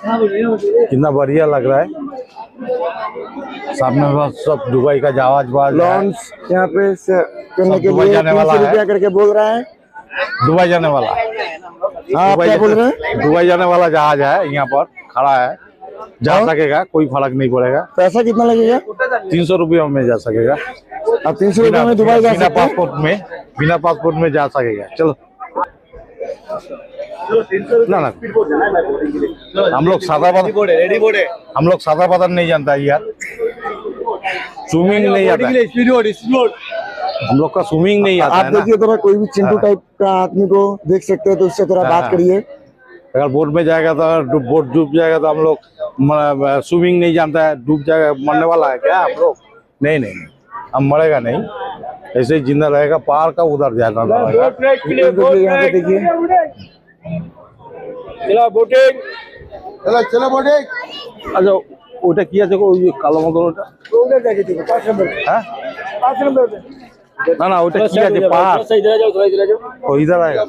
कितना बढ़िया लग रहा है। सामने सब दुबई का जहाज लॉन्च यहाँ पे करने के दुबई लिए जाने वाला 300 रुपया करके बोल रहा है। दुबई जाने वाला। हाँ, आप क्या बोल रहे हैं? दुबई जाने वाला जहाज है, यहाँ पर खड़ा है, जा सकेगा, कोई फर्क नहीं पड़ेगा। पैसा कितना लगेगा? 300 रुपये में जा सकेगा। आप 300 रुपये में दुबई जा सकते हैं? बिना पासपोर्ट में जा सकेगा। चलो ना ना, हम लोग सादा पता नहीं जानता यार, स्विमिंग नहीं आता, हम लोग का स्विमिंग नहीं आता। आप देखिए थोड़ा, कोई भी चिंटू टाइप का आदमी को देख सकते हैं तो उससे थोड़ा बात करिए। अगर बोट में जाएगा तो बोट डूब जाएगा तो हम लोग स्विमिंग नहीं जानता है, डूब जाएगा, मरने वाला है क्या हम लोग? नहीं नहीं, हम मरेगा नहीं, ऐसे ही जिंदा रहेगा। पार का उधर जाना पड़ेगा। देखिए चलो बोटिंग, चलो बोटिंग। আচ্ছা ওটা কি আছে গো, ওই কালো মতন ওটা? হ্যাঁ না না, ওটা কি আছে? পার इधर आ जाओ, थोड़ा इधर आ जाओ। ও ইধার আয়েগা।